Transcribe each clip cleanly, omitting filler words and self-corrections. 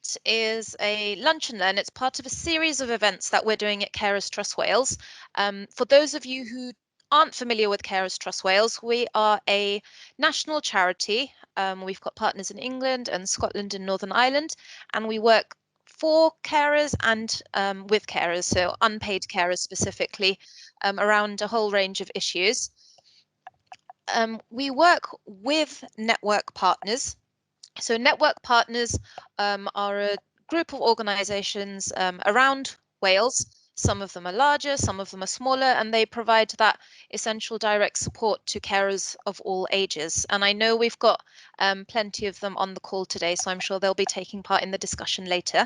Respite is a lunch and learn. It's part of a series of events that we're doing at Carers Trust Wales. For those of you who aren't familiar with Carers Trust Wales, we are a national charity. We've got partners in England and Scotland and Northern Ireland, and we work for carers and with carers, so unpaid carers specifically, around a whole range of issues. We work with network partners. So network partners are a group of organisations around Wales. Some of them are larger, some of them are smaller, and they provide that essential direct support to carers of all ages. And I know we've got plenty of them on the call today, so I'm sure they'll be taking part in the discussion later.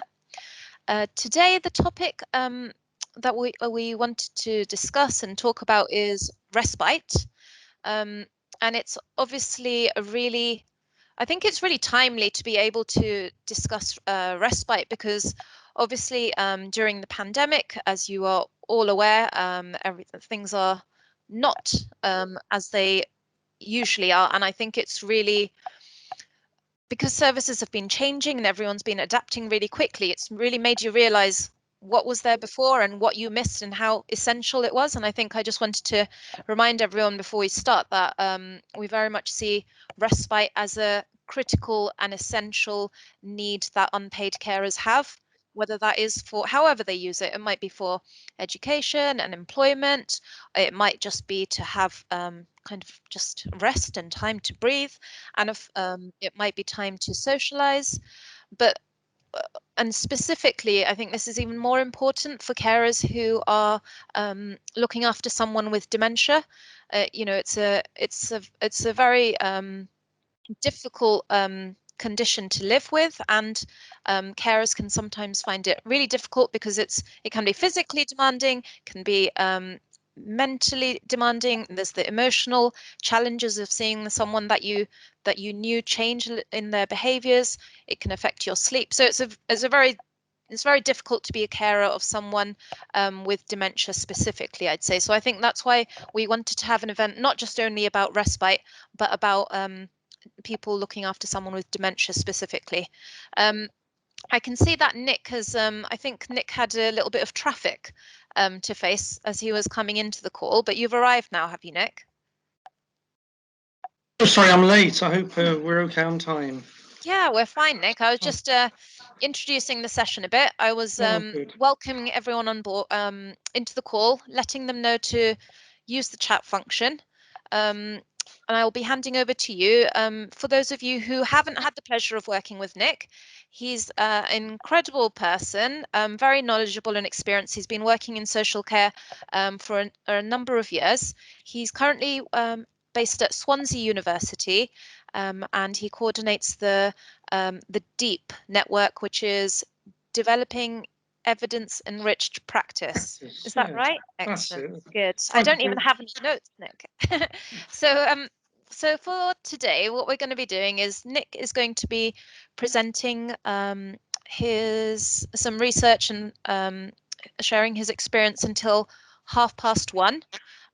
Today, the topic that we wanted to discuss and talk about is respite. And it's obviously I think it's really timely to be able to discuss respite because obviously during the pandemic, as you are all aware, things are not as they usually are. And I think it's really because services have been changing and everyone's been adapting really quickly, it's really made you realize what was there before and what you missed and how essential it was. And I think I just wanted to remind everyone before we start that we very much see respite as a critical and essential need that unpaid carers have, whether that is for however they use it. It might be for education and employment. It might just be to have kind of just rest and time to breathe. And if it might be time to socialize. But and specifically, I think this is even more important for carers who are looking after someone with dementia. You know, it's a very difficult condition to live with, and carers can sometimes find it really difficult because it can be physically demanding, can be mentally demanding. There's the emotional challenges of seeing someone that you knew change in their behaviors. It can affect your sleep. So it's very difficult to be a carer of someone with dementia specifically, I'd say. So I think that's why we wanted to have an event not just only about respite, but about people looking after someone with dementia specifically. I can see that Nick has, I think Nick had a little bit of traffic to face as he was coming into the call, but you've arrived now, have you, Nick? Oh, sorry, I'm late. I hope we're okay on time. Yeah, we're fine, Nick. I was just introducing the session a bit. I was welcoming everyone on board into the call, letting them know to use the chat function. And I'll be handing over to you. For those of you who haven't had the pleasure of working with Nick, he's an incredible person, very knowledgeable and experienced. He's been working in social care for a number of years. He's currently based at Swansea University, and he coordinates the DEEP network, which is developing evidence-enriched practice. Is that right? Excellent. Good. I don't even have any notes, Nick. So for today, what we're going to be doing is Nick is going to be presenting some research and sharing his experience until 1:30.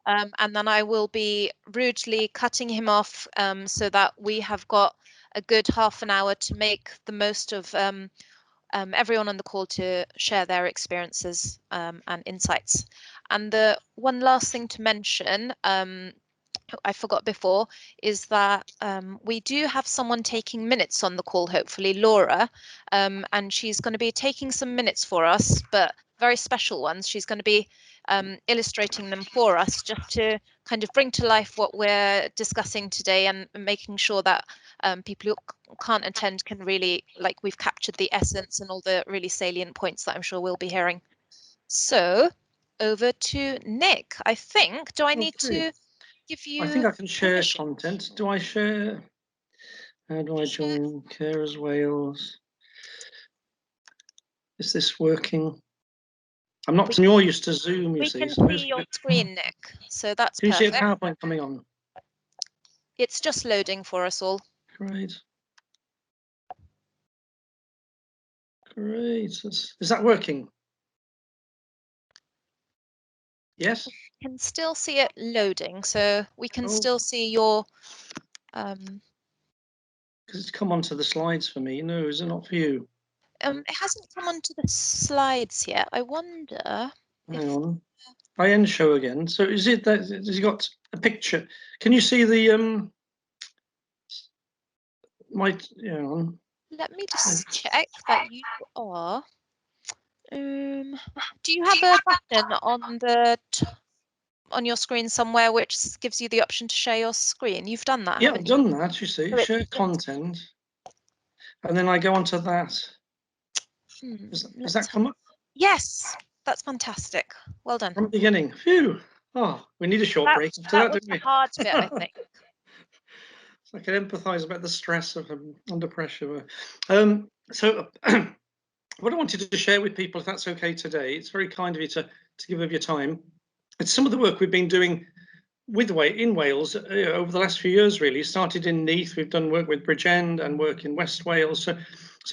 And then I will be rudely cutting him off so that we have got a good half an hour to make the most of everyone on the call to share their experiences and insights. And the one last thing to mention, I forgot before, is that we do have someone taking minutes on the call, hopefully Laura, and she's going to be taking some minutes for us, but very special ones. She's going to be illustrating them for us just to kind of bring to life what we're discussing today and making sure that people who can't attend can really, like, we've captured the essence and all the really salient points that I'm sure we'll be hearing. So over to Nick. I think, do I need to give you... I think I can share content. Do I share? How do I join Carers Wales? Is this working? I'm not. You're used to Zoom, you see. We can see your screen, Nick. So that's perfect. Can you see a PowerPoint coming on? It's just loading for us all. Great. Great. Is that working? Yes. We can still see it loading, so we can still see your. Because it's come onto the slides for me. No, is it not for you? It hasn't come onto the slides yet. I wonder. Hang on. I end show again. So is it that has he got a picture? Can you see the hang on. Let me just check that you are. Do you have a button on your screen somewhere which gives you the option to share your screen? You've done that, Yeah, haven't I've you? done that, you see. Share content. And then I go onto that. Has that come up? Yes, that's fantastic. Well done. From the beginning. Phew. Oh, we need a short break after that, was don't the we? hard bit, I think. So I can empathise about the stress of under pressure. So what I wanted to share with people, if that's okay today, it's very kind of you to give of your time. It's some of the work we've been doing in Wales over the last few years, really. Started in Neath, we've done work with Bridgend and work in West Wales. So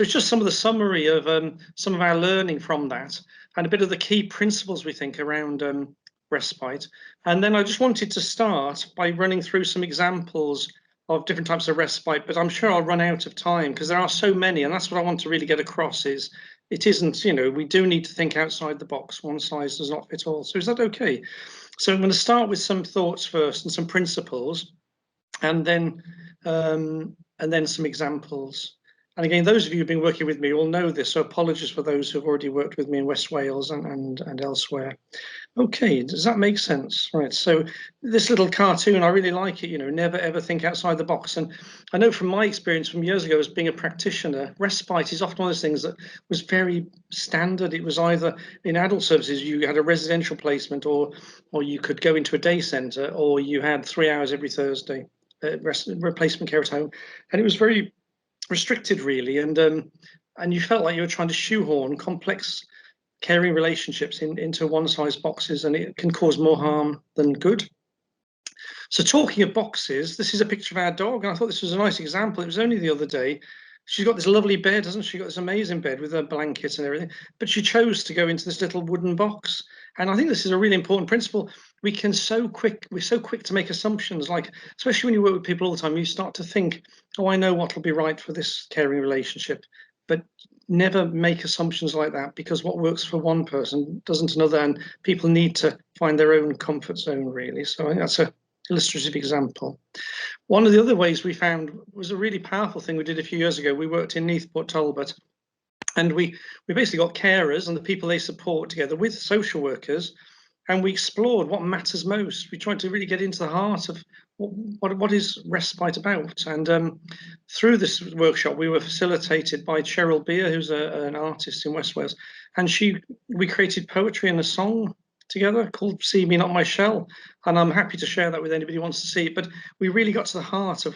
it's just some of the summary of some of our learning from that and a bit of the key principles we think around respite. And then I just wanted to start by running through some examples of different types of respite, but I'm sure I'll run out of time because there are so many, and that's what I want to really get across is it isn't, we do need to think outside the box. One size does not fit all. So is that okay? So I'm going to start with some thoughts first and some principles, and then some examples. And again, those of you who've been working with me will know this, so apologies for those who've already worked with me in West Wales and elsewhere. Okay, does that make sense? Right, so this little cartoon, I really like it, never ever think outside the box. And I know from my experience from years ago as being a practitioner, respite is often one of those things that was very standard. It was either in adult services, you had a residential placement or you could go into a day centre or you had 3 hours every Thursday, replacement care at home. And it was very restricted really. And you felt like you were trying to shoehorn complex caring relationships into one-size boxes, and it can cause more harm than good. So talking of boxes, this is a picture of our dog, and I thought this was a nice example. It was only the other day. She's got this lovely bed, hasn't she? Got this amazing bed with her blankets and everything, but she chose to go into this little wooden box. And I think this is a really important principle. We're so quick to make assumptions, like, especially when you work with people all the time, you start to think, oh, I know what will be right for this caring relationship. But never make assumptions like that, because what works for one person doesn't another, and people need to find their own comfort zone, really. So I think that's an illustrative example. One of the other ways we found was a really powerful thing we did a few years ago. We worked in Neath, Port Talbot, and we basically got carers and the people they support together with social workers, and we explored what matters most. We tried to really get into the heart of what is respite about. And through this workshop, we were facilitated by Cheryl Beer, who's an artist in West Wales, and we created poetry and a song together called "See Me Not My Shell," and I'm happy to share that with anybody who wants to see it. But we really got to the heart of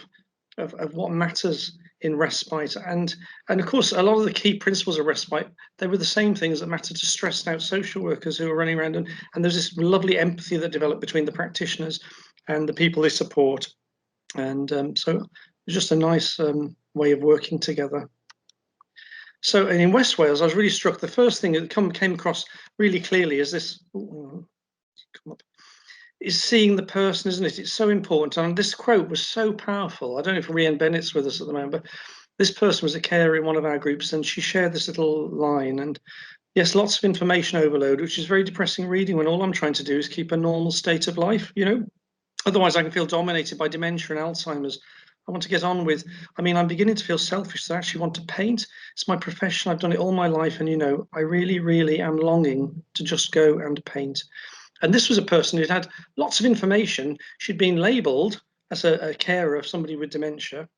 what matters in respite, and of course a lot of the key principles of respite, they were the same things that matter to stressed out social workers who are running around, and there's this lovely empathy that developed between the practitioners and the people they support, and so it's just a nice way of working together. So in West Wales, I was really struck. The first thing that came across really clearly is this. Is seeing the person, isn't it? It's so important. And this quote was so powerful. I don't know if Rhian Bennett's with us at the moment, but this person was a carer in one of our groups, and she shared this little line. And yes, lots of information overload, which is very depressing reading when all I'm trying to do is keep a normal state of life, Otherwise, I can feel dominated by dementia and Alzheimer's. I want to get on with, I'm beginning to feel selfish. So I actually want to paint. It's my profession. I've done it all my life. And, I really, really am longing to just go and paint. And this was a person who'd had lots of information. She'd been labelled as a carer of somebody with dementia,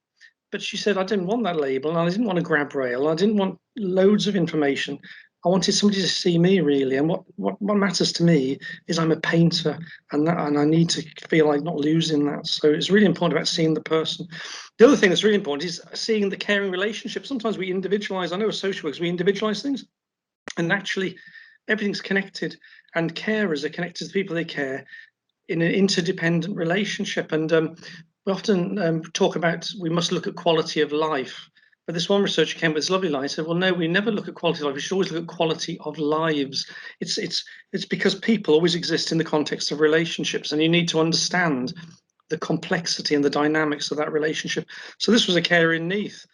but she said, I didn't want that label, and I didn't want a grab rail. I didn't want loads of information. I wanted somebody to see me, really. And what matters to me is I'm a painter, and I need to feel like not losing that. So it's really important about seeing the person. The other thing that's really important is seeing the caring relationship. Sometimes we individualize. I know as social workers, we individualize things, and actually everything's connected, and carers are connected to the people they care in an interdependent relationship. And we often talk about we must look at quality of life. But this one researcher came with this lovely line, said, well, no, we never look at quality of life. We should always look at quality of lives. It's because people always exist in the context of relationships, and you need to understand the complexity and the dynamics of that relationship. So this was a carer in Neath.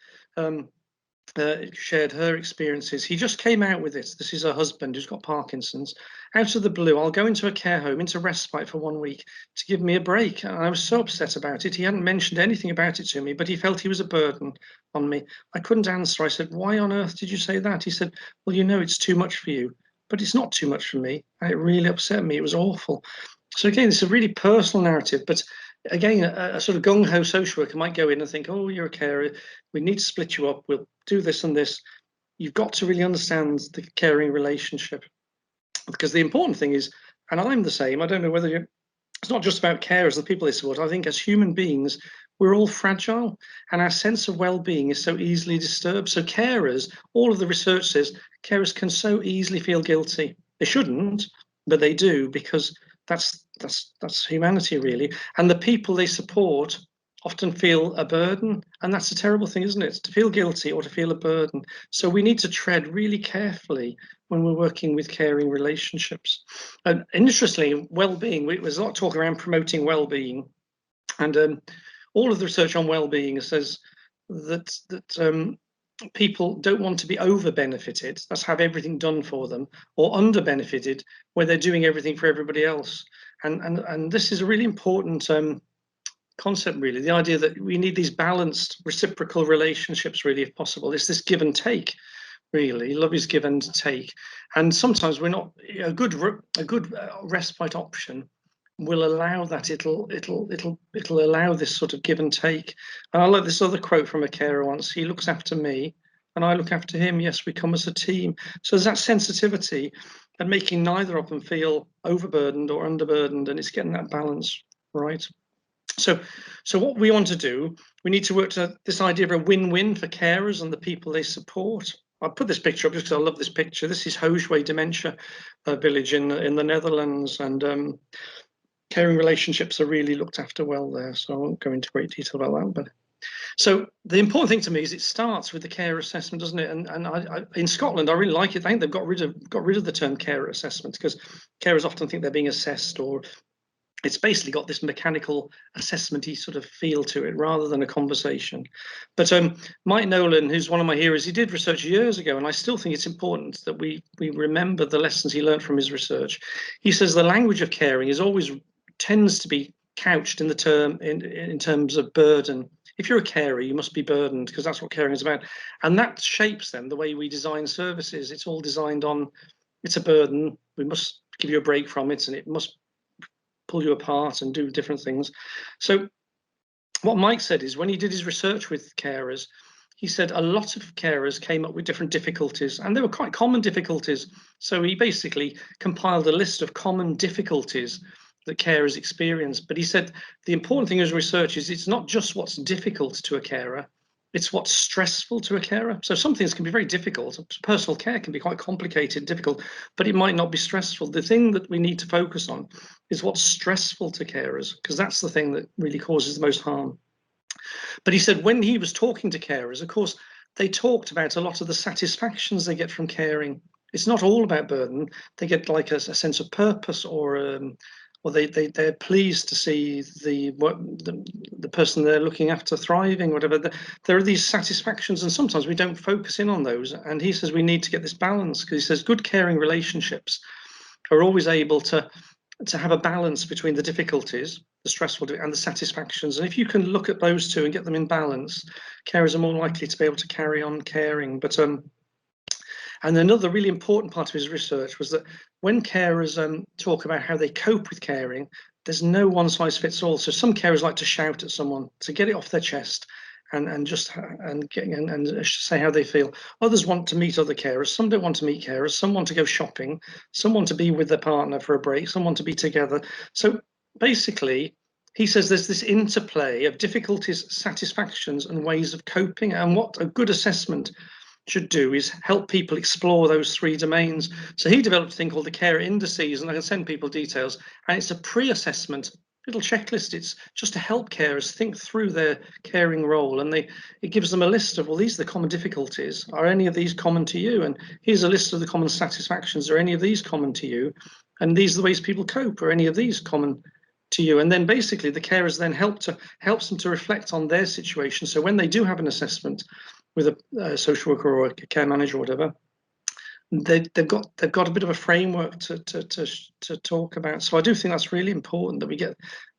shared her experiences. He just came out with it. This is her husband who's got Parkinson's. Out of the blue, I'll go into a care home, into respite for 1 week to give me a break. And I was so upset about it. He hadn't mentioned anything about it to me, but he felt he was a burden on me. I couldn't answer. I said, why on earth did you say that? He said, well, you know, it's too much for you, but it's not too much for me. And it really upset me. It was awful. So again, it's a really personal narrative, but again, a sort of gung-ho social worker might go in and think, oh, you're a carer, we need to split you up, we'll do this and this. You've got to really understand the caring relationship, because the important thing is, and I'm the same, I don't know whether you're, it's not just about carers, the people they support. I think as human beings, we're all fragile, and our sense of well-being is so easily disturbed. So carers, all of the research says, carers can so easily feel guilty. They shouldn't, but they do, because that's humanity, really. And the people they support often feel a burden, and that's a terrible thing, isn't it? To feel guilty or to feel a burden. So we need to tread really carefully when we're working with caring relationships. And interestingly, well-being, there's a lot of talk around promoting well-being, and all of the research on well-being says that people don't want to be over benefited, that's have everything done for them, or under benefited where they're doing everything for everybody else. And this is a really important concept, really, the idea that we need these balanced reciprocal relationships, really, if possible. It's this give and take, really. Love is give and take, and sometimes we're not a good respite option will allow that. It'll allow this sort of give and take. And I like this other quote from a carer once: he looks after me and I look after him. Yes, we come as a team. So there's that sensitivity and making neither of them feel overburdened or underburdened, and it's getting that balance right. So what we want to do, we need to work to this idea of a win-win for carers and the people they support. I'll put this picture up just because I love this picture. This is Hoosway Dementia Village in the Netherlands, and caring relationships are really looked after well there. So I won't go into great detail about that. But so the important thing to me is it starts with the care assessment, doesn't it? And I, in Scotland, I really like it. I think they've got rid of the term care assessment, because carers often think they're being assessed, or it's basically got this mechanical assessment-y sort of feel to it rather than a conversation. But Mike Nolan, who's one of my heroes, he did research years ago, and I still think it's important that we remember the lessons he learned from his research. He says the language of caring is always tends to be couched in the term in terms of burden. If you're a carer, you must be burdened, because that's what caring is about. And that shapes then the way we design services. It's all designed on, it's a burden, we must give you a break from it, and it must pull you apart and do different things. So what Mike said is, when he did his research with carers, he said a lot of carers came up with different difficulties, and they were quite common difficulties. So he basically compiled a list of common difficulties that carers experience. But he said the important thing as research is it's not just what's difficult to a carer, it's what's stressful to a carer. So some things can be very difficult. Personal care can be quite complicated, difficult, but it might not be stressful. The thing that we need to focus on is what's stressful to carers, because that's the thing that really causes the most harm. But he said when he was talking to carers, of course, they talked about a lot of the satisfactions they get from caring. It's not all about burden. They get like a sense of purpose, or they're pleased to see the person they're looking after thriving, whatever. There are these satisfactions, and sometimes we don't focus in on those. And he says we need to get this balance, because he says good caring relationships are always able to have a balance between the difficulties, the stressful, and the satisfactions. And if you can look at those two and get them in balance, carers are more likely to be able to carry on caring. But and another really important part of his research was that when carers talk about how they cope with caring, there's no one size fits all. So some carers like to shout at someone to get it off their chest and say how they feel. Others want to meet other carers. Some don't want to meet carers. Some want to go shopping. Some want to be with their partner for a break. Some want to be together. So basically, he says there's this interplay of difficulties, satisfactions, and ways of coping. And what a good assessment should do is help people explore those three domains. So he developed a thing called the Care Indices, and I can send people details. And it's a pre-assessment little checklist. It's just to help carers think through their caring role, and it gives them a list of, well, these are the common difficulties. Are any of these common to you? And here's a list of the common satisfactions. Are any of these common to you? And these are the ways people cope. Are any of these common to you? And then basically the carers then helps them to reflect on their situation. So when they do have an assessment, with a social worker or a care manager or whatever, they've got a bit of a framework to talk about. So I do think that's really important that we get,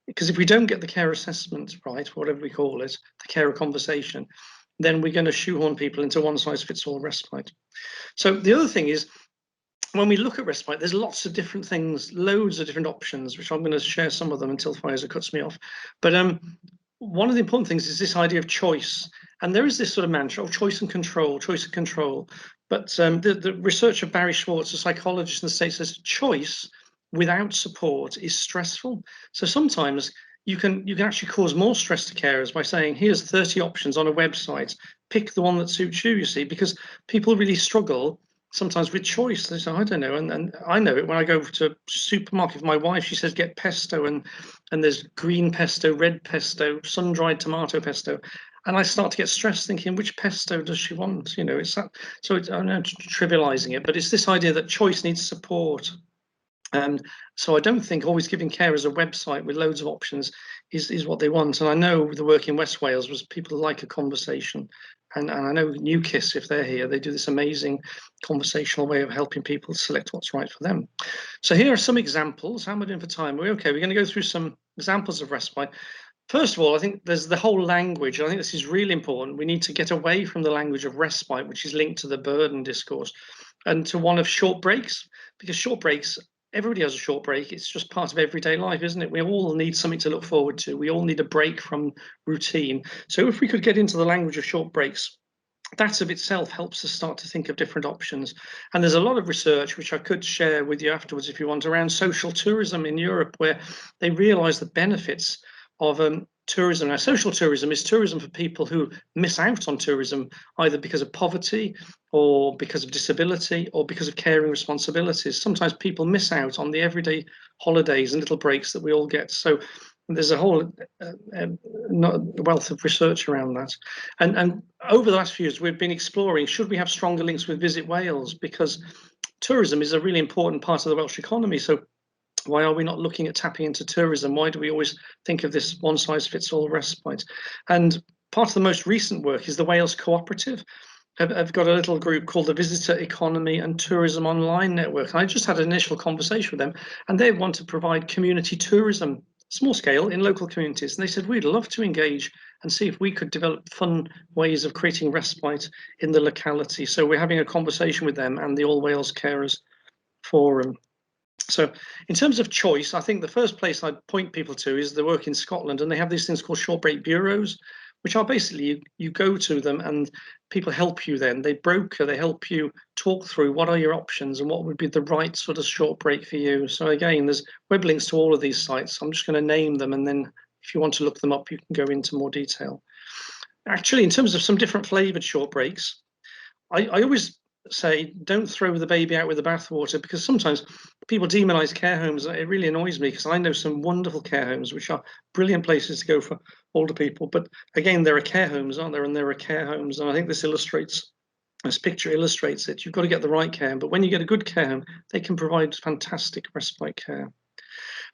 because if we don't get the care assessment right, whatever we call it, the carer conversation, then we're going to shoehorn people into one size fits all respite. So the other thing is, when we look at respite, there's lots of different things, loads of different options, which I'm going to share some of them until Pfizer cuts me off. But one of the important things is this idea of choice. And there is this sort of mantra, choice and control, choice and control. But the research of Barry Schwartz, a psychologist in the States, says choice without support is stressful. So sometimes you can actually cause more stress to carers by saying, here's 30 options on a website, pick the one that suits you, you see, because people really struggle sometimes with choice. They say, I don't know, and I know it when I go to supermarket with my wife. She says get pesto, and there's green pesto, red pesto, sun-dried tomato pesto, and I start to get stressed thinking, which pesto does she want? You know, it's that. So I'm not trivializing it, but it's this idea that choice needs support. And so I don't think always giving carers a website with loads of options is what they want. And I know the work in West Wales was people like a conversation. And I know New Kiss, if they're here, they do this amazing conversational way of helping people select what's right for them. So here are some examples. How am I doing for time? We're okay. We're going to go through some examples of respite. First of all, I think there's the whole language. I think this is really important. We need to get away from the language of respite, which is linked to the burden discourse, and to one of short breaks, because short breaks, everybody has a short break. It's just part of everyday life, isn't it? We all need something to look forward to. We all need a break from routine. So if we could get into the language of short breaks, that of itself helps us start to think of different options. And there's a lot of research, which I could share with you afterwards if you want, around social tourism in Europe, where they realize the benefits of tourism. Now, social tourism is tourism for people who miss out on tourism, either because of poverty or because of disability or because of caring responsibilities. Sometimes people miss out on the everyday holidays and little breaks that we all get. So there's a whole wealth of research around that. And over the last few years, we've been exploring, should we have stronger links with Visit Wales? Because tourism is a really important part of the Welsh economy. So why are we not looking at tapping into tourism? Why do we always think of this one size fits all respite? And part of the most recent work is the Wales Cooperative. I've got a little group called the Visitor Economy and Tourism Online Network. I just had an initial conversation with them, and they want to provide community tourism, small scale, in local communities. And they said, we'd love to engage and see if we could develop fun ways of creating respite in the locality. So we're having a conversation with them and the All Wales Carers Forum. So in terms of choice, I think the first place I'd point people to is the work in Scotland, and they have these things called short break bureaus, which are basically you go to them and people help you then. They broker, they help you talk through what are your options and what would be the right sort of short break for you. So again, there's web links to all of these sites. I'm just going to name them, and then if you want to look them up, you can go into more detail. Actually, in terms of some different flavored short breaks, I always say don't throw the baby out with the bathwater, because sometimes people demonize care homes. It really annoys me, because I know some wonderful care homes which are brilliant places to go for older people. But again, there are care homes, aren't there? And there are care homes. And I think this picture illustrates it. You've got to get the right care. But when you get a good care home, they can provide fantastic respite care.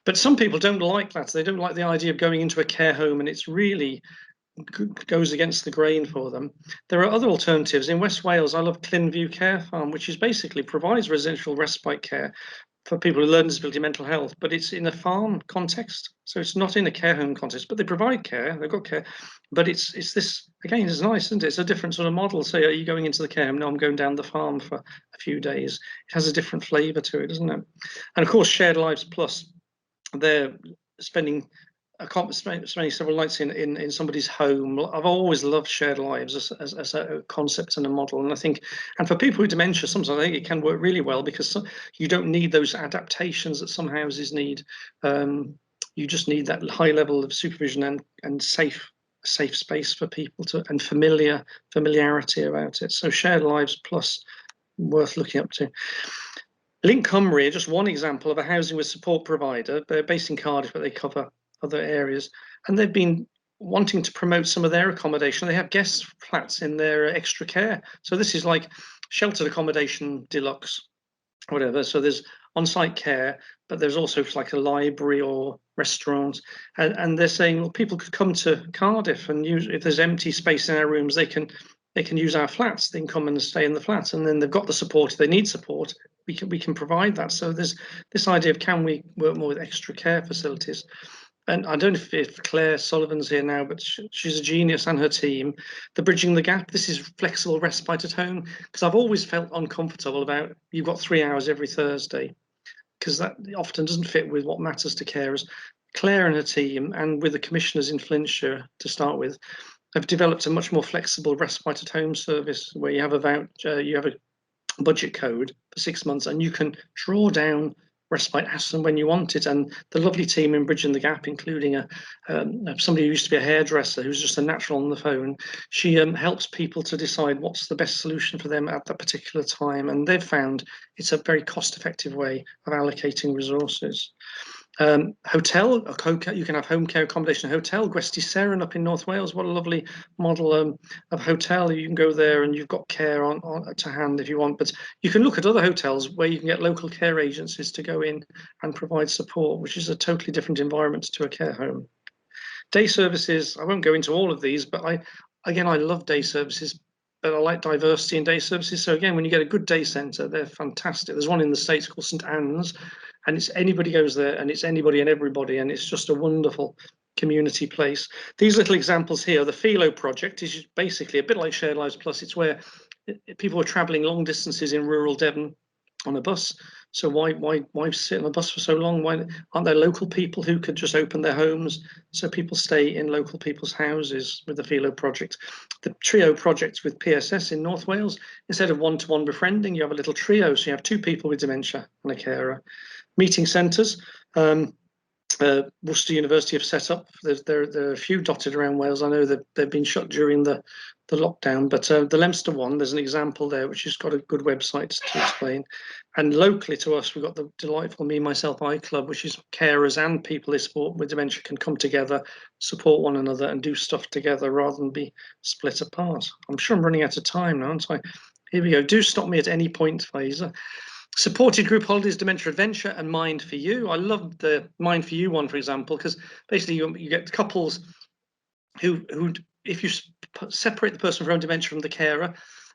But some people don't like that. They don't like the idea of going into a care home and it's really goes against the grain for them. There are other alternatives. In West Wales, I love Clinview Care Farm, which is basically provides residential respite care for people who learn disability mental health, but it's in a farm context. So it's not in a care home context, but they provide care, they've got care. But it's this, again, it's nice, isn't it? It's a different sort of model. So are you going into the care home? No, I'm going down the farm for a few days. It has a different flavour to it, doesn't it? And of course, Shared Lives Plus, they're spending several nights in somebody's home. I've always loved shared lives as a concept and a model, and I think, and for people with dementia, sometimes I think it can work really well, because you don't need those adaptations that some houses need. You just need that high level of supervision and safe space for people to, and familiarity about it. So Shared Lives Plus, worth looking up to. Link Cymru are just one example of a housing with support provider. They're based in Cardiff, but they cover other areas, and they've been wanting to promote some of their accommodation. They have guest flats in their extra care. So this is like sheltered accommodation deluxe, whatever. So there's on-site care, but there's also like a library or restaurant. And they're saying, well, people could come to Cardiff and use, if there's empty space in our rooms, they can they can use our flats. They can come and stay in the flat, and then they've got the support. If they need support, we can provide that. So there's this idea of, can we work more with extra care facilities? And I don't know if Claire Sullivan's here now, but she's a genius, and her team. The Bridging the Gap. This is flexible respite at home, because I've always felt uncomfortable about, you've got 3 hours every Thursday, because that often doesn't fit with what matters to carers. Claire and her team, and with the commissioners in Flintshire to start with, have developed a much more flexible respite at home service, where you have a budget code for 6 months, and you can draw down respite as and when you want it. And the lovely team in Bridging the Gap, including somebody who used to be a hairdresser, who's just a natural on the phone, she helps people to decide what's the best solution for them at that particular time. And they've found it's a very cost-effective way of allocating resources. Hotel, you can have home care accommodation hotel. Gwesty Seren up in North Wales, what a lovely model of hotel. You can go there and you've got care on to hand if you want, but you can look at other hotels where you can get local care agencies to go in and provide support, which is a totally different environment to a care home. Day services, I won't go into all of these, but I love day services, but I like diversity in day services. So again, when you get a good day centre, they're fantastic. There's one in the States called St Anne's, and it's anybody goes there, and it's anybody and everybody, and it's just a wonderful community place. These little examples here, the Filo Project is basically a bit like Shared Lives Plus. It's where people are travelling long distances in rural Devon on a bus. So why sit on a bus for so long? Why aren't there local people who could just open their homes so people stay in local people's houses with the Filo Project? The Trio Project with PSS in North Wales, instead of one-to-one befriending, you have a little trio. So you have 2 people with dementia and a carer. Meeting centres. Worcester University have set up. There are a few dotted around Wales. I know that they've been shut during the lockdown, but the Leominster one, there's an example there, which has got a good website to explain. And locally to us, we've got the delightful Me, Myself, I Club, which is carers and people they support with dementia can come together, support one another, and do stuff together rather than be split apart. I'm sure I'm running out of time now, aren't I? Here we go. Do stop me at any point, Fraser. Supported group holidays, dementia adventure, and Mind for You. I love the Mind for You one, for example, because basically you get couples who if you separate the person from dementia from the carer,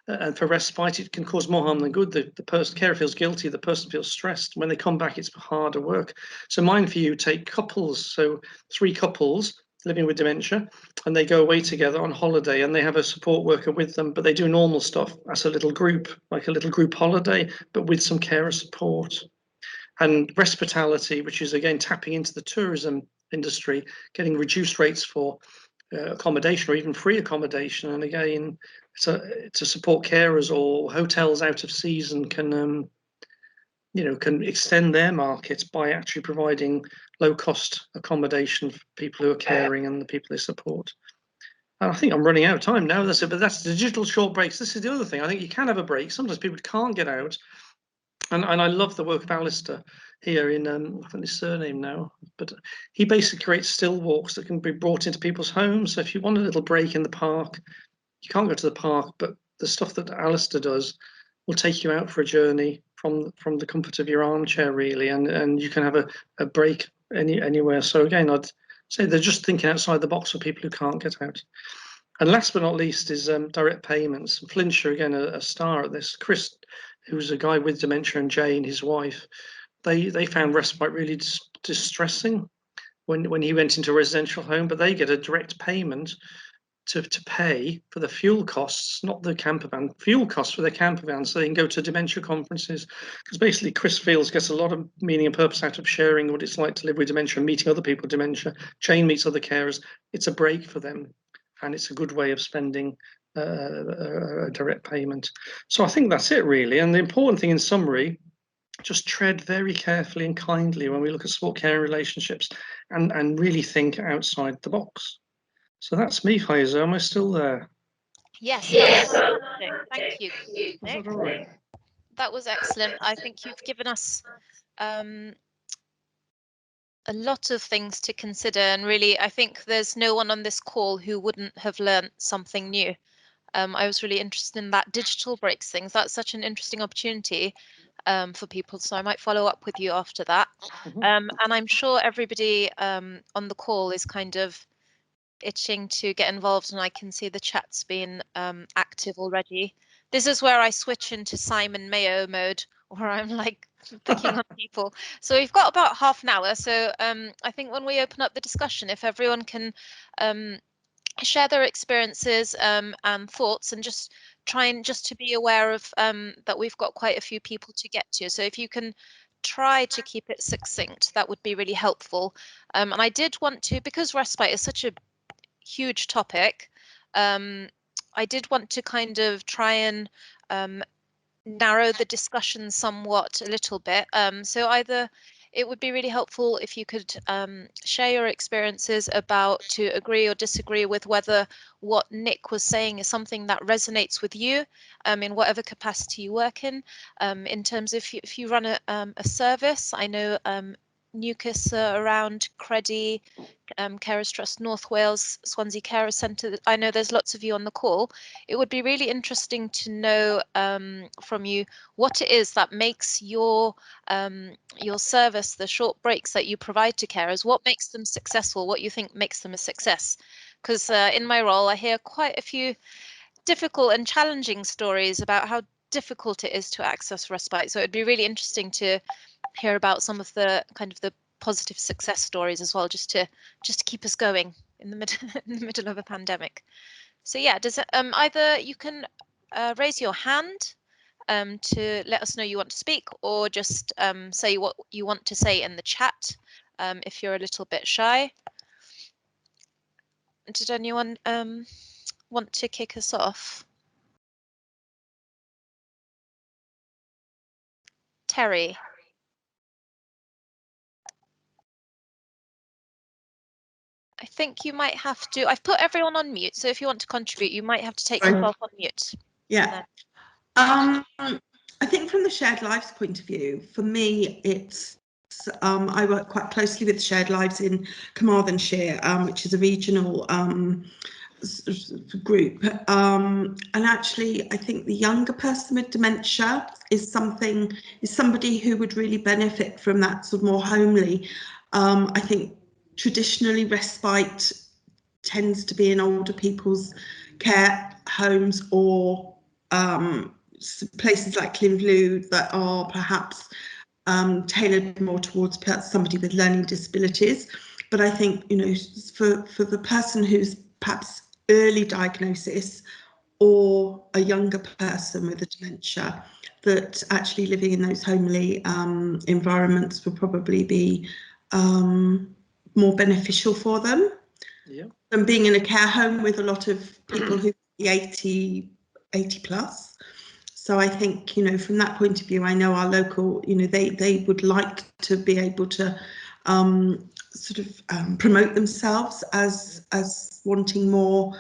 and for respite, it can cause more harm than good. The person carer feels guilty, the person feels stressed. When they come back, it's harder work. So Mind for You take couples, so 3 couples living with dementia, and they go away together on holiday, and they have a support worker with them, but they do normal stuff as a little group, like a little group holiday, but with some carer support. And Respitality, which is again tapping into the tourism industry, getting reduced rates for accommodation or even free accommodation. And again, to support carers, or hotels out of season can extend their markets by actually providing low cost accommodation for people who are caring and the people they support. And I think I'm running out of time now. That's it, but that's the digital short breaks. This is the other thing. I think you can have a break. Sometimes people can't get out. And I love the work of Alistair here in, I think his surname now, but he basically creates still walks that can be brought into people's homes. So if you want a little break in the park, you can't go to the park, but the stuff that Alistair does will take you out for a journey from the comfort of your armchair, really, and you can have a break anywhere. So again, I'd say they're just thinking outside the box for people who can't get out. And last but not least is direct payments. Flintshire, again, a star at this. Chris, who's a guy with dementia, and Jane, his wife, they found respite really distressing when he went into a residential home, but they get a direct payment to pay for the fuel costs, not the camper van, fuel costs for their camper van, so they can go to dementia conferences. Because basically Chris Fields gets a lot of meaning and purpose out of sharing what it's like to live with dementia and meeting other people with dementia. Jane meets other carers. It's a break for them, and it's a good way of spending a direct payment. So I think that's it, really. And the important thing in summary, just tread very carefully and kindly when we look at support care relationships, and really think outside the box. So that's me, Heiser. Am I still there? Yes, that was fantastic. Thank you, Is Nick. that all right? That was excellent. I think you've given us um, a lot of things to consider, and really, I think there's no one on this call who wouldn't have learned something new. I was really interested in that digital breaks things. That's such an interesting opportunity for people, so I might follow up with you after that. And I'm sure everybody on the call is kind of itching to get involved, and I can see the chat's been active already. This is where I switch into Simon Mayo mode, where I'm like picking on people. So we've got about half an hour. So I think when we open up the discussion, if everyone can share their experiences and thoughts, and just try and just to be aware of that we've got quite a few people to get to. So if you can try to keep it succinct, that would be really helpful. And I did want to, because respite is such a huge topic, I did want to kind of try and narrow the discussion somewhat a little bit. So either it would be really helpful if you could share your experiences about to agree or disagree with whether what Nick was saying is something that resonates with you in whatever capacity you work in terms of if you run a service. I know Newcastle around Credi, Carers Trust North Wales, Swansea Carer Centre. I know there's lots of you on the call. It would be really interesting to know from you what it is that makes your service, the short breaks that you provide to carers, what makes them successful, what you think makes them a success. Because in my role, I hear quite a few difficult and challenging stories about how difficult it is to access respite. So it'd be really interesting to hear about some of the kind of the positive success stories as well, just to keep us going in the middle of a pandemic. So yeah, does it, either you can raise your hand to let us know you want to speak, or just say what you want to say in the chat if you're a little bit shy. Did anyone want to kick us off? Terry. I think you might have to, I've put everyone on mute, so if you want to contribute, you might have to take yourself on mute. Yeah. I think from the shared lives point of view, for me, it's I work quite closely with Shared Lives in Carmarthenshire, which is a regional group. And actually, I think the younger person with dementia is somebody who would really benefit from that sort of more homely. I think traditionally respite tends to be in older people's care homes or places like Clinvlew that are perhaps tailored more towards somebody with learning disabilities. But I think, you know, for the person who's perhaps early diagnosis or a younger person with a dementia, that actually living in those homely environments will probably be more beneficial for them. Yeah. Than being in a care home with a lot of people who are 80 plus. So I think, you know, from that point of view, I know our local, you know, they would like to be able to promote themselves as wanting more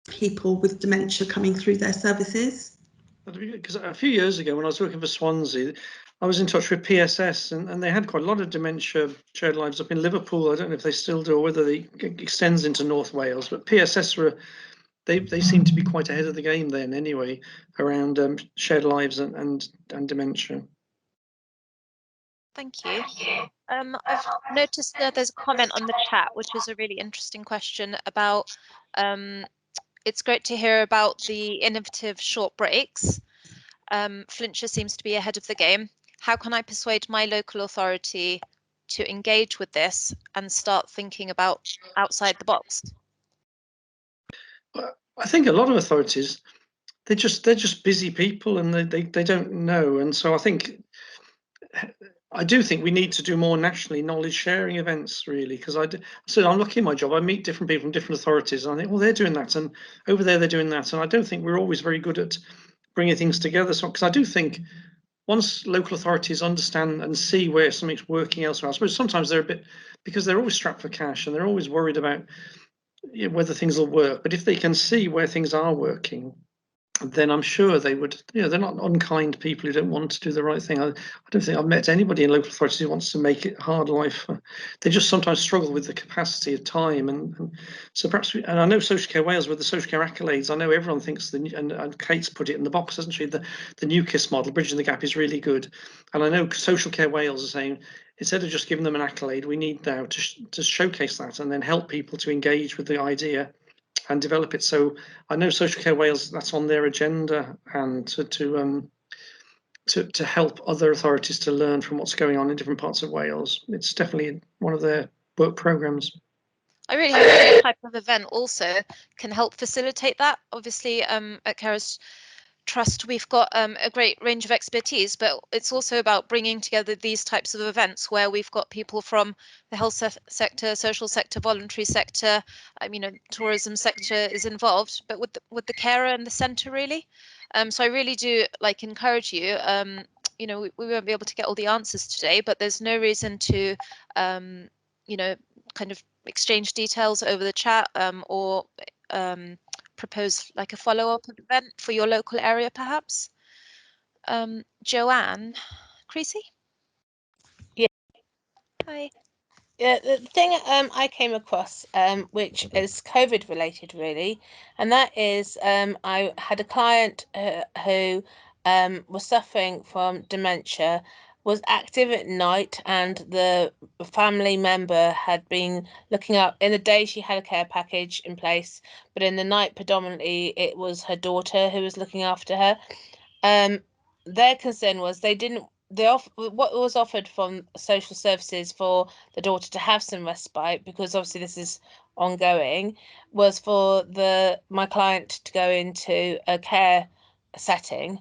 people with dementia coming through their services. Because a few years ago, when I was working for Swansea, I was in touch with PSS, and they had quite a lot of dementia shared lives up in Liverpool. I don't know if they still do, or whether it extends into North Wales, but PSS they seem to be quite ahead of the game then anyway, around shared lives and dementia. Thank you. I've noticed that there's a comment on the chat, which is a really interesting question about it's great to hear about the innovative short breaks. Flintshire seems to be ahead of the game. How can I persuade my local authority to engage with this and start thinking about outside the box? I think a lot of authorities, they're just busy people, and they don't know. And so I do think we need to do more nationally knowledge sharing events, really, because I'm lucky in my job. I meet different people from different authorities, and I think, well, they're doing that, and over there they're doing that, and I don't think we're always very good at bringing things together. So, because I do think once local authorities understand and see where something's working elsewhere, I suppose sometimes they're a bit, because they're always strapped for cash and they're always worried about whether things will work. But if they can see where things are working, then I'm sure they would, they're not unkind people who don't want to do the right thing. I don't think I've met anybody in local authorities who wants to make it a hard life. They just sometimes struggle with the capacity of time. And so perhaps, and I know Social Care Wales with the social care accolades, I know everyone thinks, and Kate's put it in the box, hasn't she? The new KISS model, Bridging the Gap, is really good. And I know Social Care Wales are saying, instead of just giving them an accolade, we need now to showcase that and then help people to engage with the idea and develop it. So I know Social Care Wales, that's on their agenda, and to help other authorities to learn from what's going on in different parts of Wales. It's definitely one of their work programmes. I really hope this type of event also can help facilitate that. Obviously, at Carers Trust, we've got a great range of expertise, but it's also about bringing together these types of events where we've got people from the health sector, social sector, voluntary sector, tourism sector is involved, but with the carer and the centre really. So I really do encourage you. We won't be able to get all the answers today, but there's no reason to, kind of exchange details over the chat or propose like a follow-up event for your local area, perhaps. Joanne Creasy? Yeah. Hi. Yeah, the thing I came across, which is COVID related really, and that is I had a client who was suffering from dementia, was active at night, and the family member had been looking up. In the day she had a care package in place, but in the night predominantly it was her daughter who was looking after her. Their concern was what was offered from social services for the daughter to have some respite, because obviously this is ongoing, was for my client to go into a care setting.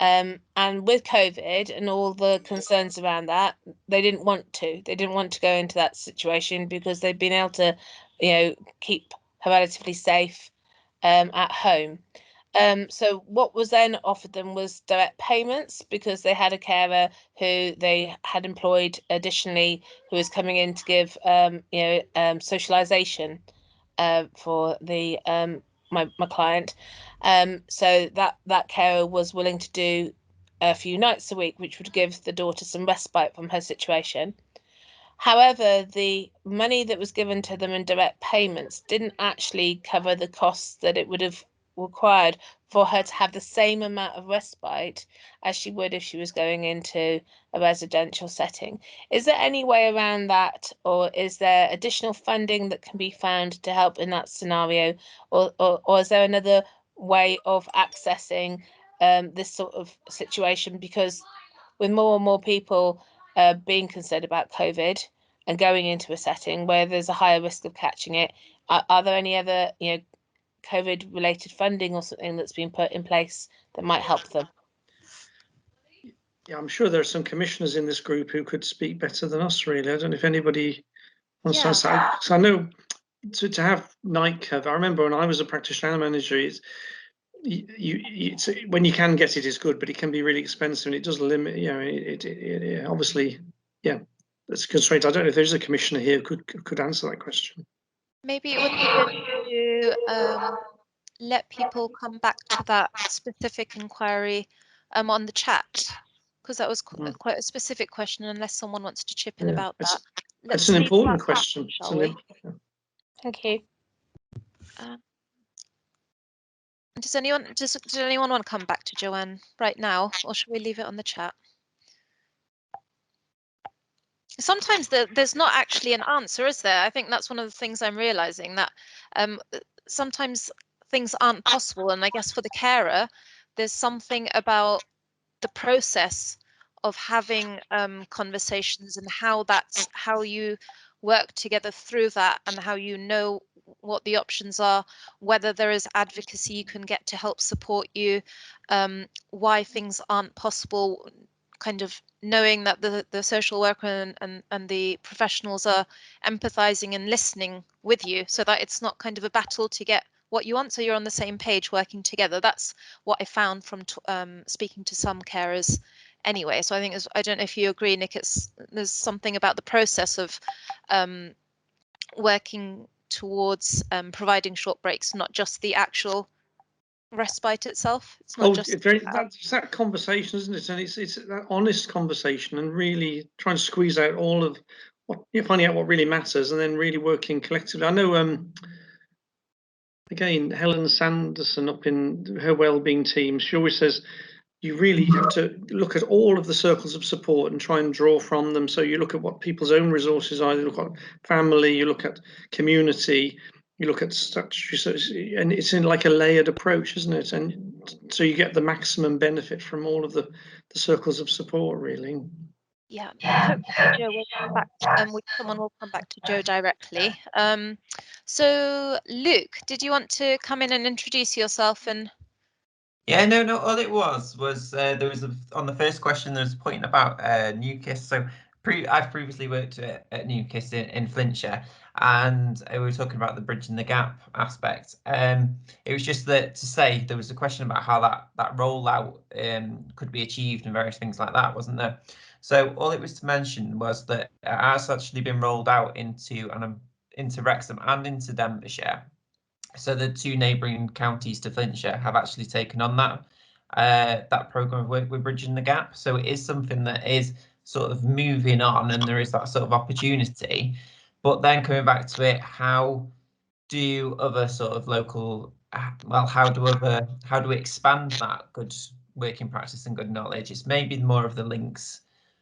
And with COVID and all the concerns around that, they didn't want to. They didn't want to go into that situation because they'd been able to, keep her relatively safe at home. So what was then offered them was direct payments, because they had a carer who they had employed additionally, who was coming in to give socialization for the my client. So that carer was willing to do a few nights a week, which would give the daughter some respite from her situation. However, the money that was given to them in direct payments didn't actually cover the costs that it would have required for her to have the same amount of respite as she would if she was going into a residential setting. Is there any way around that, or is there additional funding that can be found to help in that scenario, or is there another way of accessing this sort of situation? Because with more and more people being concerned about COVID and going into a setting where there's a higher risk of catching it, are there any other COVID related funding or something that's been put in place that might help them? Yeah, I'm sure there are some commissioners in this group who could speak better than us, really. I don't know if anybody wants to answer. So I know to have night cover, I remember when I was a practitioner manager, when you can get it is good, but it can be really expensive, and it does limit, it obviously, yeah, that's a constraint. I don't know if there's a commissioner here who could answer that question. Maybe it would be good to let people come back to that specific inquiry on the chat, because that was quite a specific question, unless someone wants to chip in about that. It's an important question. Shall we? Thank you. Did anyone want to come back to Joanne right now, or should we leave it on the chat? Sometimes there's not actually an answer, is there? I think that's one of the things I'm realizing, that sometimes things aren't possible, and I guess for the carer, there's something about the process of having conversations and how you work together through that, and how you know what the options are, whether there is advocacy you can get to help support you, why things aren't possible, kind of knowing that the social worker and the professionals are empathizing and listening with you, so that it's not kind of a battle to get what you want, so you're on the same page working together. That's what I found from speaking to some carers anyway. So I think, I don't know if you agree, Nick, there's something about the process of working towards providing short breaks, not just the actual Respite itself. It's not just that's that conversation, isn't it? And it's that honest conversation, and really trying to squeeze out all of what you're finding out what really matters, and then really working collectively. I know again, Helen Sanderson up in her wellbeing team, she always says you really have to look at all of the circles of support and try and draw from them. So you look at what people's own resources are, you look at family, you look at community, you look at statutory, and it's in like a layered approach, isn't it? And so you get the maximum benefit from all of the circles of support, really. Yeah, hopefully Joe will come back. Someone will come back to Joe directly. So Luke, did you want to come in and introduce yourself? And yeah, no. All it was there was on the first question there was a point about Newkiss. So I've previously worked at Newkiss in Flintshire, and we were talking about the bridging the gap aspect. It was just that to say there was a question about how that rollout could be achieved and various things like that, wasn't there? So all it was to mention was that it has actually been rolled out into Wrexham and into Denbighshire. So the two neighbouring counties to Flintshire have actually taken on that programme of work with Bridging the Gap. So it is something that is sort of moving on, and there is that sort of opportunity. But then coming back to it, how do other sort of local, well, how do we expand that good working practice and good knowledge? It's maybe more of the links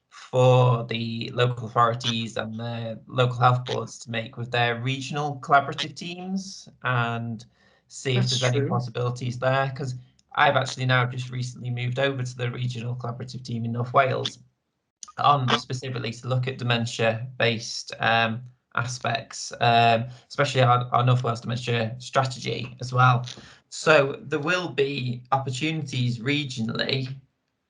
for the local authorities and the local health boards to make with their regional collaborative teams, and see if there's any possibilities there, because I've actually now just recently moved over to the regional collaborative team in North Wales on specifically to look at dementia based aspects, especially our North Wales dementia strategy as well. So there will be opportunities regionally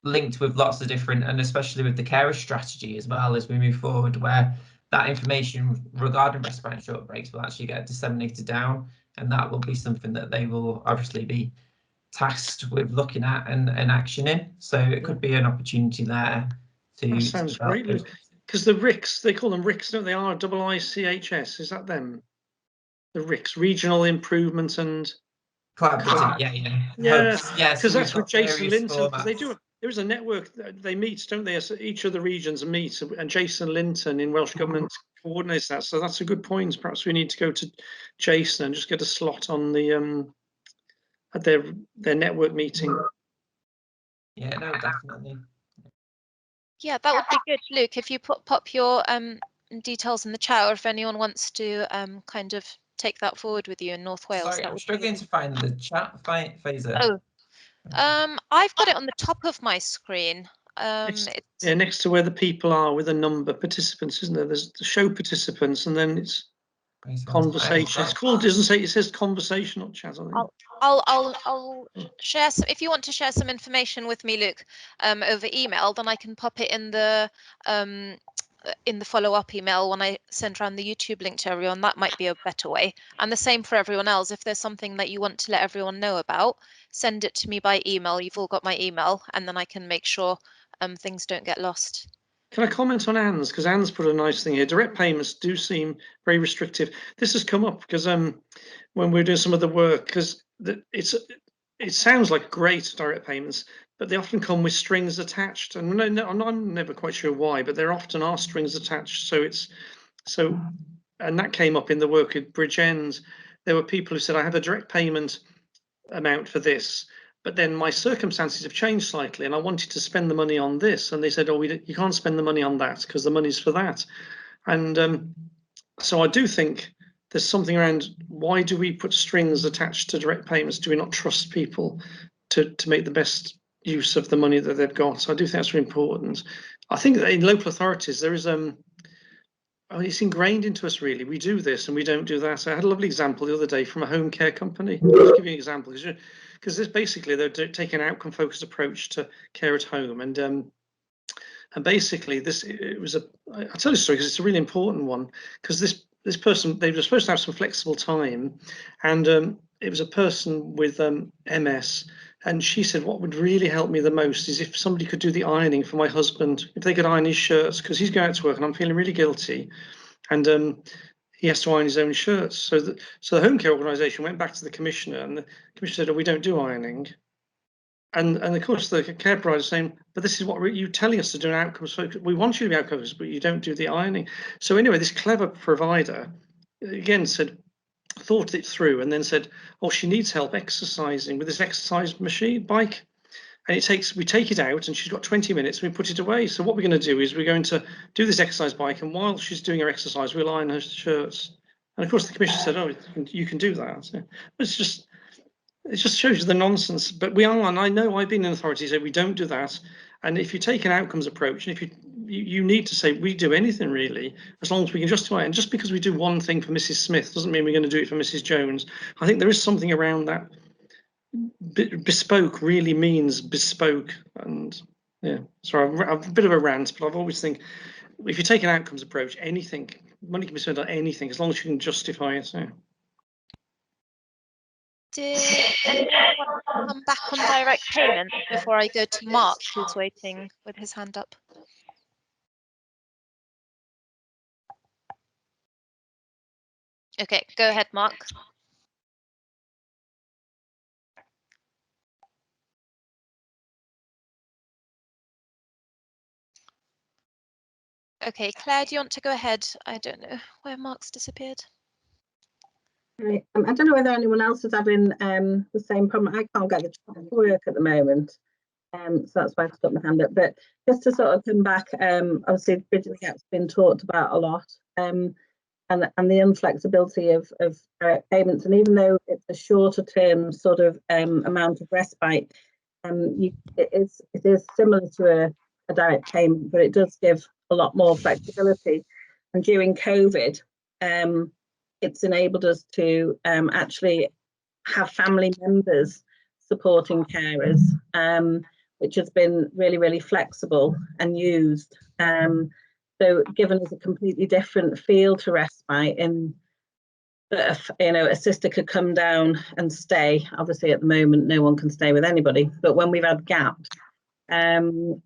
linked with lots of different, and especially with the carer strategy as well as we move forward, where that information regarding respiratory short breaks will actually get disseminated down, and that will be something that they will obviously be tasked with looking at and actioning. So it could be an opportunity there to. That sounds great, because the RICS, they call them RICS, don't they? RIICHS, is that them? The RICS, Regional Improvement and Collaborative, yeah, because that's with Jason Linton, because they do. There is a network they meet, don't they? Each of the regions meet, and Jason Linton in Welsh Government coordinates that. So that's a good point. Perhaps we need to go to Jason and just get a slot on the at their network meeting. Yeah, no, definitely. Yeah, that would be good, Luke. If you pop your details in the chat, or if anyone wants to kind of take that forward with you in North Wales. Sorry, I'm struggling to find the chat, Fazer. Oh, I've got it on the top of my screen. It's next to where the people are with a number participants, isn't there? There's the show participants, and then it's conversation. It's called, doesn't say, it says conversational chat. I think. I'll share some. If you want to share some information with me, Luke, over email, then I can pop it in the follow-up email when I send around the YouTube link to everyone. That might be a better way. And the same for everyone else. If there's something that you want to let everyone know about, send it to me by email. You've all got my email, and then I can make sure things don't get lost. Can I comment on Anne's? Because Anne's put a nice thing here. Direct payments do seem very restrictive. This has come up because when we're doing some of the work, because it sounds like great direct payments, but they often come with strings attached, and I'm never quite sure why, but there often are strings attached. And that came up in the work at Bridgend. There were people who said, I have a direct payment amount for this, but then my circumstances have changed slightly and I wanted to spend the money on this. And they said, oh, you can't spend the money on that because the money's for that. And so I do think there's something around, why do we put strings attached to direct payments? Do we not trust people to make the best use of the money that they've got? So I do think that's really important. I think that in local authorities, there is it's ingrained into us, really. We do this and we don't do that. So I had a lovely example the other day from a home care company. I'll just give you an example, because this basically they're taking an outcome-focused approach to care at home, and basically I'll tell you a story because it's a really important one. Because this person, they were supposed to have some flexible time, and it was a person with MS. And she said, what would really help me the most is if somebody could do the ironing for my husband, if they could iron his shirts, because he's going out to work and I'm feeling really guilty. And he has to iron his own shirts. So the home care organisation went back to the commissioner, and the commissioner said, "Oh, we don't do ironing." And of course the care provider is saying, "But this is what you're telling us to do an outcomes focus. We want you to be outcomes, but you don't do the ironing." So anyway, this clever provider again thought it through, and then said, "Oh, she needs help exercising with this exercise machine bike." And we take it out, and she's got 20 minutes, and we put it away. So what we're going to do is we're going to do this exercise bike, and while she's doing her exercise, we'll iron her shirts. And of course, the commissioner said, "Oh, you can do that." So it just shows you the nonsense. But we are, and I know I've been in authority say we don't do that. And if you take an outcomes approach, and if you need to say we do anything really, as long as we can justify it. And just because we do one thing for Mrs. Smith doesn't mean we're going to do it for Mrs. Jones. I think there is something around that. Bespoke really means bespoke. And yeah, sorry, I'm a bit of a rant, but I've always think if you take an outcomes approach, anything, money can be spent on anything as long as you can justify it. Yeah. Did anyone want to come back on direct payment before I go to Mark, who's waiting with his hand up? Okay, go ahead, Mark. Okay, Claire, do you want to go ahead? I don't know where Mark's disappeared. Right. I don't know whether anyone else is having the same problem. I can't get the chat to work at the moment, so that's why I've got my hand up. But just to sort of come back, obviously bridging the gap's been talked about a lot, and the inflexibility of direct payments. And even though it's a shorter term sort of amount of respite, it is similar to a direct payment, but it does give a lot more flexibility. And during COVID, it's enabled us to actually have family members supporting carers, which has been really, really flexible and used. So given us a completely different feel to respite in that, a sister could come down and stay. Obviously at the moment, no one can stay with anybody, but when we've had gaps and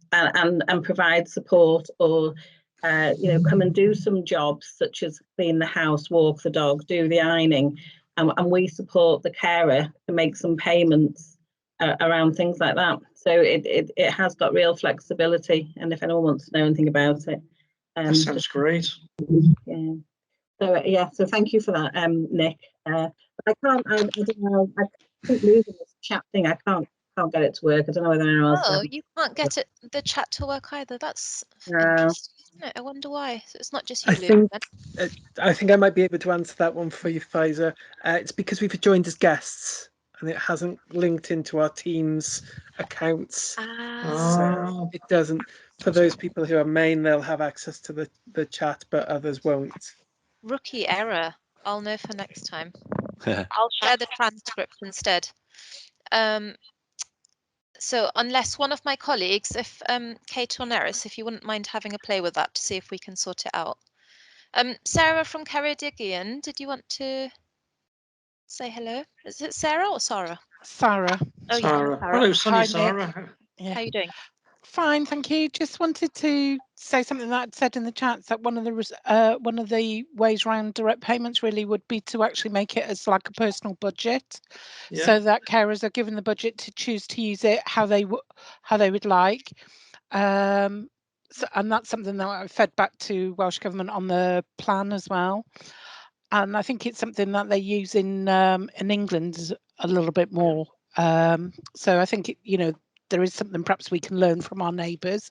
provide support or come and do some jobs such as clean the house, walk the dog, do the ironing, and we support the carer to make some payments around things like that. So it has got real flexibility, and if anyone wants to know anything about it, that sounds great. Yeah. So thank you for that, Nick. But I don't know. I keep losing this chat thing. I can't get it to work. I don't know whether anyone else. Oh, you can't get the chat to work either. That's interesting, isn't it? I wonder why. So it's not just you, Luke. I think I might be able to answer that one for you, Pfizer. It's because we've joined as guests and it hasn't linked into our team's accounts. So it doesn't. For those people who are main, they'll have access to the chat, but others won't. Rookie error. I'll know for next time. I'll share the transcript instead. So unless one of my colleagues, if Kate or Neris, if you wouldn't mind having a play with that to see if we can sort it out. Sarah from Care Indices, did you want to say hello? Is it Sarah or Sarah? Sarah. Oh, Sarah. yeah, Sarah. Hello, Sunny Hi, Sarah. Yeah. How are you doing? Fine, thank you. Just wanted to say something that I'd said in the chats, that one of the ways around direct payments really would be to actually make it as like a personal budget, so that carers are given the budget to choose to use it how they would like. And that's something that I fed back to Welsh Government on the plan as well. And I think it's something that they use in England a little bit more. So I think there is something perhaps we can learn from our neighbours.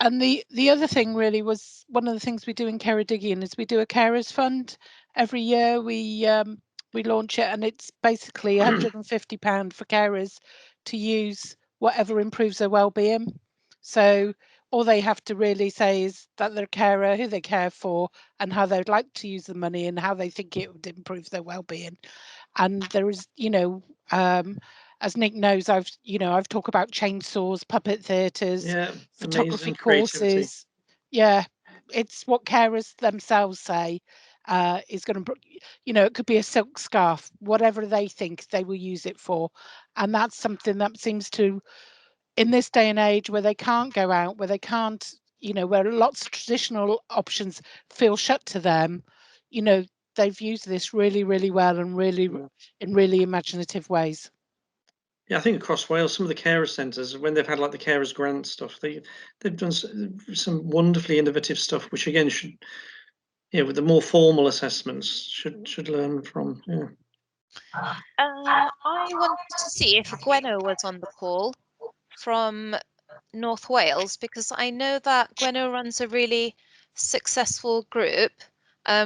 And the other thing really was, one of the things we do in Care Indices is we do a carers fund every year. We launch it, and it's basically £150 for carers to use whatever improves their well-being. So all they have to really say is that they're a carer, who they care for, and how they'd like to use the money and how they think it would improve their well-being. And there is, as Nick knows, I've talked about chainsaws, puppet theatres, photography courses. Yeah, it's what carers themselves say is going to, it could be a silk scarf, whatever they think they will use it for. And that's something that seems to, in this day and age where they can't go out, where they can't, where lots of traditional options feel shut to them, you know, they've used this really, really well and really in really imaginative ways. Yeah, I think across Wales, some of the carer centres, when they've had like the carers grant stuff, they've done some wonderfully innovative stuff, which again should, yeah, with the more formal assessments, should learn from. Yeah. I wanted to see if Gwenno was on the call from North Wales, because I know that Gwenno runs a really successful group,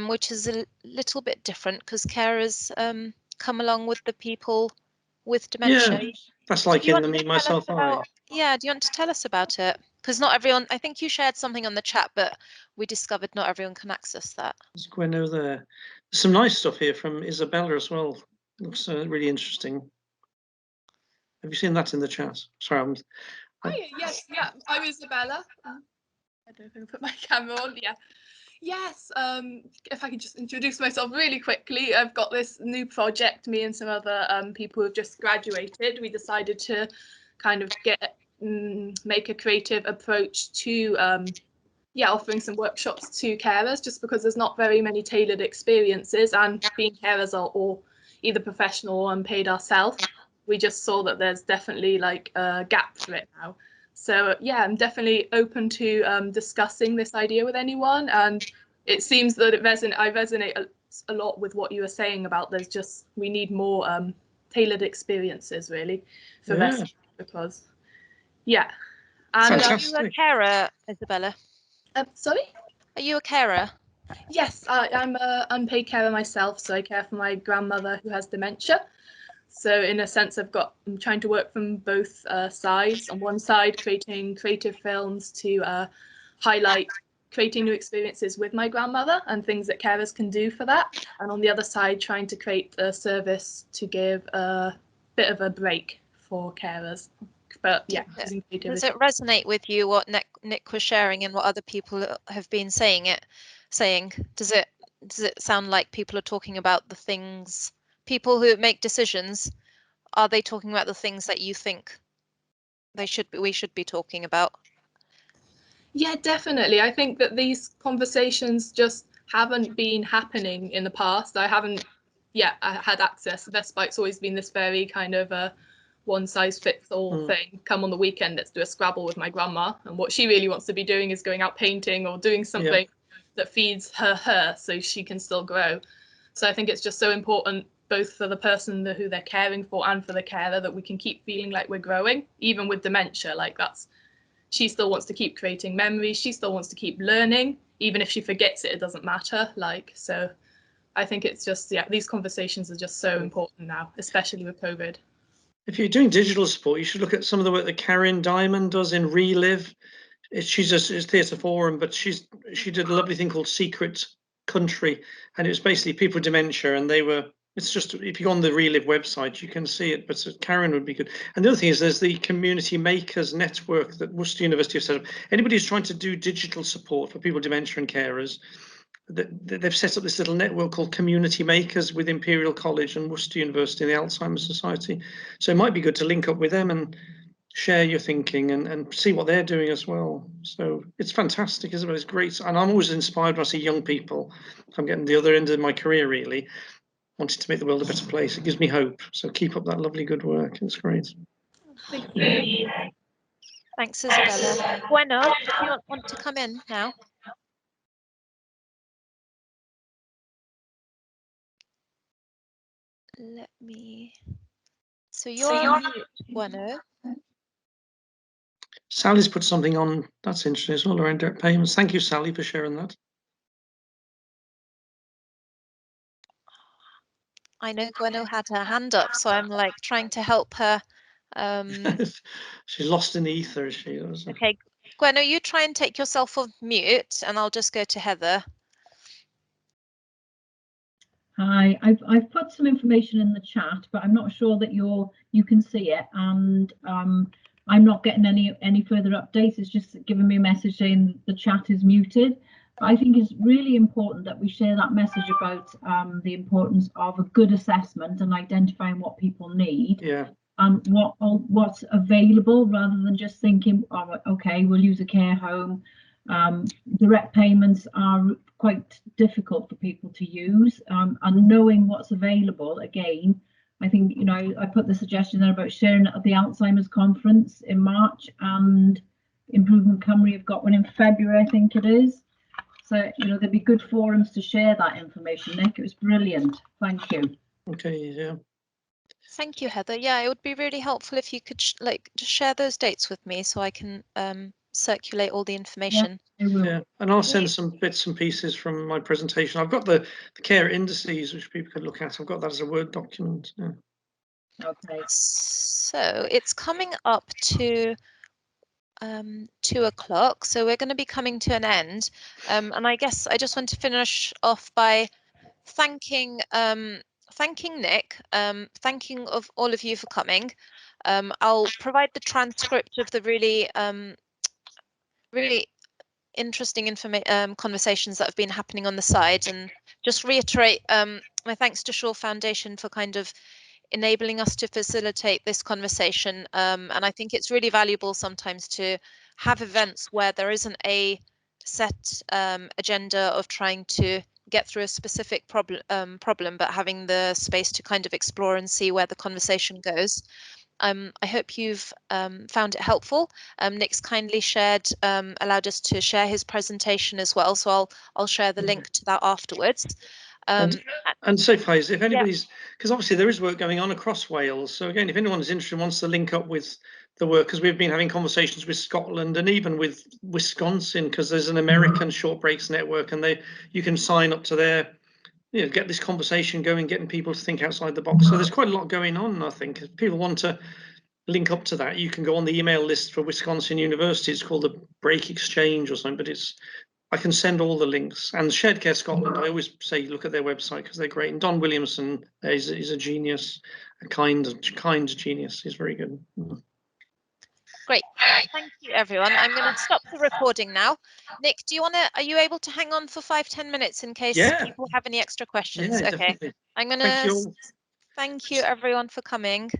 which is a little bit different because carers come along with the people with dementia. Yeah, that's like in the Me, Myself, I. Yeah, do you want to tell us about it? Because not everyone, I think you shared something on the chat, but we discovered not everyone can access that. There's Gwenno there. There's some nice stuff here from Isabella as well. Looks really interesting. Have you seen that in the chat? Sorry, Yes, yeah, I'm Isabella. I don't know if I can put my camera on. Yeah. Yes, if I could just introduce myself really quickly, I've got this new project, me and some other people who've just graduated. We decided to kind of make a creative approach to offering some workshops to carers, just because there's not very many tailored experiences, and being carers are all either professional or unpaid ourselves. We just saw that there's definitely like a gap for it now. So yeah, I'm definitely open to discussing this idea with anyone, and it seems that I resonate a lot with what you were saying about we need more tailored experiences really for this, because yeah. And are you a carer, Isabella? Sorry? Are you a carer? Yes, I'm an unpaid carer myself, so I care for my grandmother who has dementia. So in a sense, I'm trying to work from both sides. On one side, creating creative films to highlight creating new experiences with my grandmother and things that carers can do for that. And on the other side, trying to create a service to give a bit of a break for carers. But yeah, using creativity. Does it resonate with you what Nick was sharing and what other people have been saying? Does it sound like people are talking about the things, people who make decisions, are they talking about the things that you think we should be talking about? Yeah, definitely. I think that these conversations just haven't been happening in the past. I haven't had access. Respite's always been this very kind of a one size fits all thing. Come on the weekend, let's do a Scrabble with my grandma. And what she really wants to be doing is going out painting or doing something that feeds her so she can still grow. So I think it's just so important, both for the person who they're caring for and for the carer, that we can keep feeling like we're growing, even with dementia. Like she still wants to keep creating memories. She still wants to keep learning. Even if she forgets it, it doesn't matter. So I think it's just, these conversations are just so important now, especially with COVID. If you're doing digital support, you should look at some of the work that Karen Diamond does in Relive. She's a theatre forum, but she did a lovely thing called Secret Country, and it was basically people with dementia, and it's just, if you go on the Relive website, you can see it, but Karen would be good. And the other thing is there's the Community Makers Network that Worcester University have set up. Anybody who's trying to do digital support for people with dementia and carers, they've set up this little network called Community Makers with Imperial College and Worcester University and the Alzheimer's Society. So it might be good to link up with them and share your thinking and see what they're doing as well. So it's fantastic, isn't it? It's great. And I'm always inspired when I see young people. I'm getting the other end of my career, really, wanting to make the world a better place. It gives me hope. So keep up that lovely good work. It's great. Thank you. Thanks, Isabella. Gwenno, do you want to come in now? Let me. So you're on mute, Gwenno. Sally's put something on. That's interesting. It's all around direct payments. Thank you, Sally, for sharing that. I know Gwenno had her hand up, so I'm like trying to help her. She's lost in the ether, is she? Okay, Gwenno, you try and take yourself off mute, and I'll just go to Heather. Hi, I've put some information in the chat, but I'm not sure that you can see it, and I'm not getting any further updates. It's just giving me a message saying the chat is muted. But I think it's really important that we share that message about the importance of a good assessment and identifying what people need. Yeah. And what's available, rather than just thinking, oh, okay, we'll use a care home. direct payments are quite difficult for people to use, and knowing what's available, again, I think, you know, I put the suggestion there about sharing it at the Alzheimer's conference in March, and Improvement Cymru have got one in February, I think it is. So, you know, there'd be good forums to share that information. Nick, it was brilliant. Thank you. Okay, yeah. Thank you, Heather. Yeah, it would be really helpful if you could just share those dates with me so I can circulate all the information. Yeah, and I'll send some bits and pieces from my presentation. I've got the Care Indices, which people could look at. I've got that as a Word document. Yeah. Okay. So it's coming up to 2 o'clock, so we're going to be coming to an end. And I guess I just want to finish off by thanking Nick, thanking of all of you for coming. I'll provide the transcript of the really interesting conversations that have been happening on the side, and just reiterate my thanks to Shaw Foundation for kind of enabling us to facilitate this conversation. And I think it's really valuable sometimes to have events where there isn't a set agenda of trying to get through a specific problem, but having the space to kind of explore and see where the conversation goes. I hope you've found it helpful. Nick's kindly allowed us to share his presentation as well, so I'll share the link to that afterwards. And so, Faiz, if anybody's, because obviously there is work going on across Wales. So again, if anyone is interested, wants to link up with the work, because we've been having conversations with Scotland and even with Wisconsin, because there's an American short breaks network, and you can sign up to their, you know, get this conversation going, getting people to think outside the box. So there's quite a lot going on. I think if people want to link up to that, you can go on the email list for Wisconsin University. It's called the Break Exchange or something, but I can send all the links. And Shared Care Scotland, I always say look at their website because they're great. And Don Williamson is a genius, a kind genius. He's very good. Great. Thank you, everyone. I'm going to stop the recording now. Nick, are you able to hang on for 5-10 minutes in case people have any extra questions? Yeah, okay. Definitely. I'm going to thank you, everyone, for coming.